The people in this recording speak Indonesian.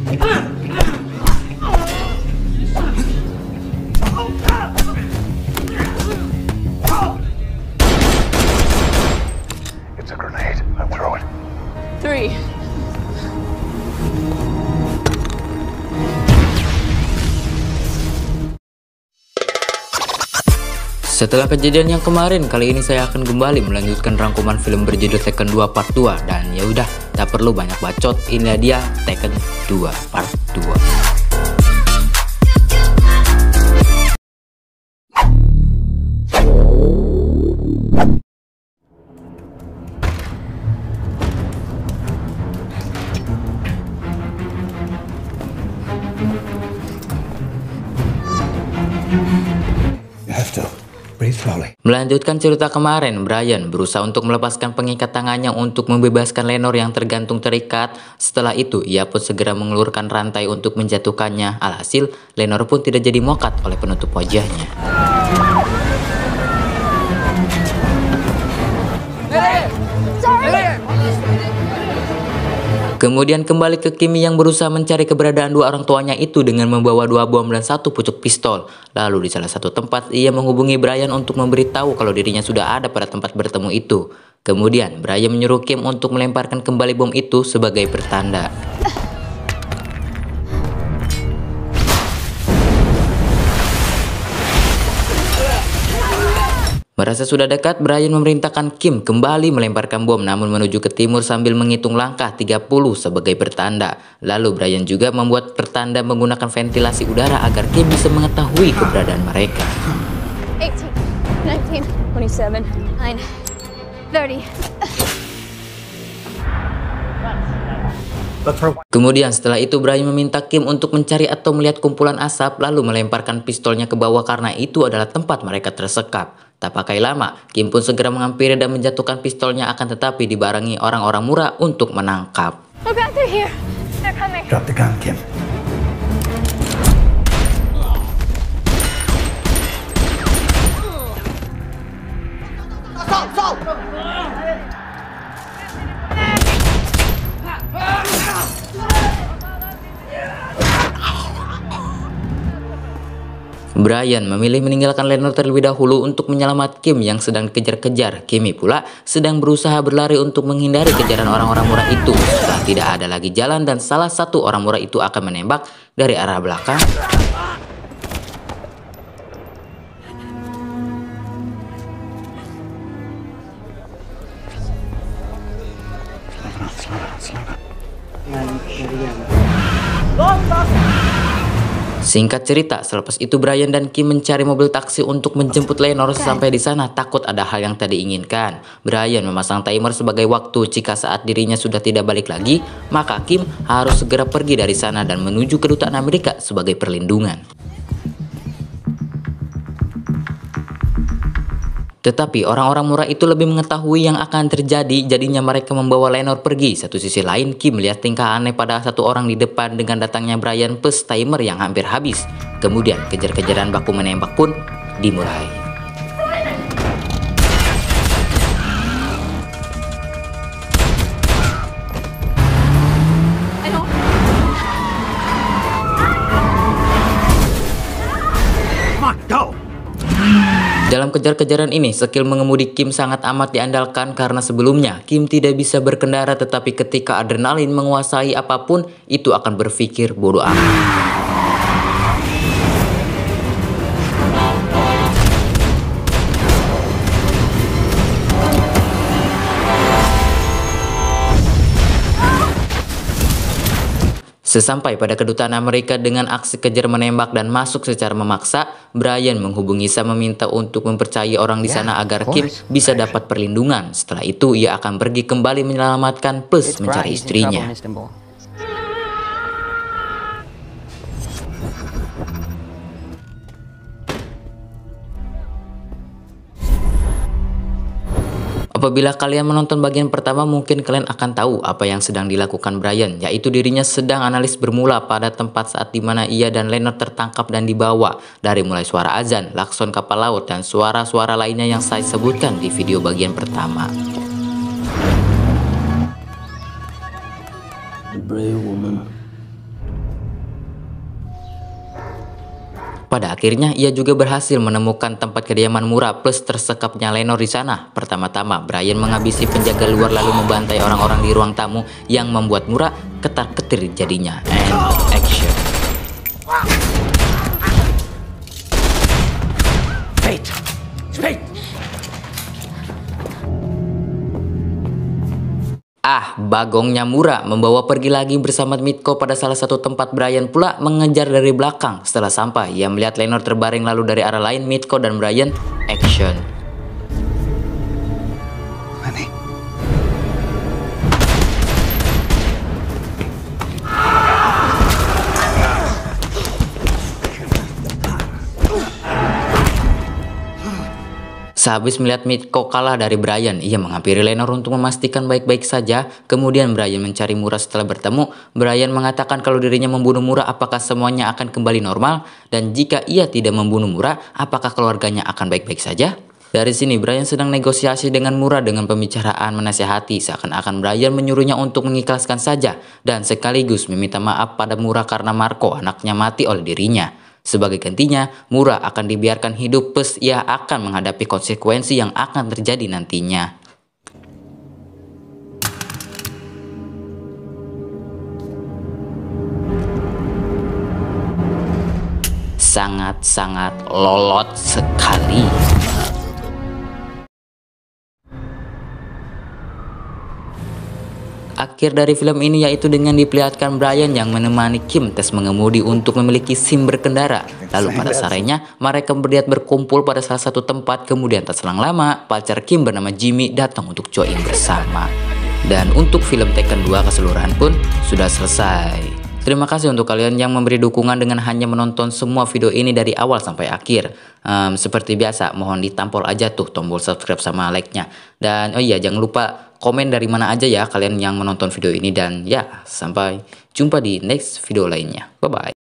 It's a grenade. I'm throwing. 3. Setelah kejadian yang kemarin, kali ini saya akan kembali melanjutkan rangkuman film berjudul Tekken 2 Part 2. Dan ya udah, tak perlu banyak bacot, inilah dia Tekken 2 Part 2. Melanjutkan cerita kemarin, Brian berusaha untuk melepaskan pengikat tangannya untuk membebaskan Lenore yang tergantung terikat. Setelah itu, ia pun segera mengelurkan rantai untuk menjatuhkannya. Alhasil, Lenore pun tidak jadi mokat oleh penutup wajahnya. Kemudian kembali ke Kim yang berusaha mencari keberadaan dua orang tuanya itu dengan membawa 2 bom dan 1 pucuk pistol. Lalu di salah satu tempat ia menghubungi Brian untuk memberitahu kalau dirinya sudah ada pada tempat bertemu itu. Kemudian Brian menyuruh Kim untuk melemparkan kembali bom itu sebagai pertanda. Merasa sudah dekat, Brian memerintahkan Kim kembali melemparkan bom namun menuju ke timur sambil menghitung langkah 30 sebagai pertanda. Lalu Brian juga membuat pertanda menggunakan ventilasi udara agar Kim bisa mengetahui keberadaan mereka. 18, 19, 27, 9, 30. Kemudian setelah itu Brian meminta Kim untuk mencari atau melihat kumpulan asap lalu melemparkan pistolnya ke bawah karena itu adalah tempat mereka tersekap. Tak pakai lama, Kim pun segera menghampiri dan menjatuhkan pistolnya akan tetapi dibarengi orang-orang murah untuk menangkap. Look out, they're here. They're coming. Drop the gun, Kim. Brian memilih meninggalkan Lenore terlebih dahulu untuk menyelamat Kim yang sedang dikejar-kejar. Kimi pula sedang berusaha berlari untuk menghindari kejaran orang-orang murah itu. Setelah tidak ada lagi jalan dan salah satu orang murah itu akan menembak dari arah belakang. Singkat cerita, selepas itu Brian dan Kim mencari mobil taksi untuk menjemput Lenore. Sampai di sana takut ada hal yang tak diinginkan. Brian memasang timer sebagai waktu jika saat dirinya sudah tidak balik lagi, maka Kim harus segera pergi dari sana dan menuju kedutaan Amerika sebagai perlindungan. Tetapi orang-orang murah itu lebih mengetahui yang akan terjadi, jadinya mereka membawa Lenore pergi. Satu sisi lain, Kim melihat tingkah aneh pada satu orang di depan dengan datangnya Brian plus timer yang hampir habis. Kemudian kejar-kejaran baku menembak pun dimulai. Dalam kejar-kejaran ini, skill mengemudi Kim sangat amat diandalkan karena sebelumnya Kim tidak bisa berkendara, tetapi ketika adrenalin menguasai apapun, itu akan berpikir bodoh amat. Sesampai pada kedutaan Amerika dengan aksi kejar menembak dan masuk secara memaksa, Brian menghubungi Sam meminta untuk mempercayai orang di sana agar Kim bisa dapat perlindungan. Setelah itu ia akan pergi kembali menyelamatkan plus mencari istrinya. Apabila kalian menonton bagian pertama, mungkin kalian akan tahu apa yang sedang dilakukan Brian, yaitu dirinya sedang analis bermula pada tempat saat dimana ia dan Lenore tertangkap dan dibawa. Dari mulai suara azan, klakson kapal laut, dan suara-suara lainnya yang saya sebutkan di video bagian pertama. The brave woman Pada akhirnya, ia juga berhasil menemukan tempat kediaman Mura plus tersekapnya Lenore di sana. Pertama-tama, Brian menghabisi penjaga luar lalu membantai orang-orang di ruang tamu yang membuat Mura ketar-ketir jadinya. And action. Fate! Fate! Bagongnya Mura membawa pergi lagi bersama Mitko pada salah satu tempat. Brian pula mengejar dari belakang. Setelah sampai, ia melihat Lenore terbaring lalu dari arah lain Mitko dan Brian action. Lenny. Sehabis melihat Mitko kalah dari Brian, ia menghampiri Lenore untuk memastikan baik-baik saja. Kemudian Brian mencari Mura. Setelah bertemu, Brian mengatakan kalau dirinya membunuh Mura, apakah semuanya akan kembali normal? Dan jika ia tidak membunuh Mura, apakah keluarganya akan baik-baik saja? Dari sini Brian sedang negosiasi dengan Mura dengan pembicaraan menasihati, seakan-akan Brian menyuruhnya untuk mengikhlaskan saja dan sekaligus meminta maaf pada Mura karena Marco anaknya mati oleh dirinya. Sebagai gantinya, Mura akan dibiarkan hidup plus ia akan menghadapi konsekuensi yang akan terjadi nantinya. Sangat-sangat lolot sekali. Akhir dari film ini yaitu dengan diperlihatkan Brian yang menemani Kim tes mengemudi untuk memiliki SIM berkendara. Lalu pada sorenya mereka berniat berkumpul pada salah satu tempat. Kemudian tak selang lama pacar Kim bernama Jimmy datang untuk join bersama. Dan untuk film Taken 2 keseluruhan pun sudah selesai. Terima kasih untuk kalian yang memberi dukungan dengan hanya menonton semua video ini dari awal sampai akhir. Seperti biasa, mohon ditampol aja tuh tombol subscribe sama like-nya. Dan oh iya, jangan lupa komen dari mana aja ya kalian yang menonton video ini. Dan ya, sampai jumpa di next video lainnya. Bye-bye.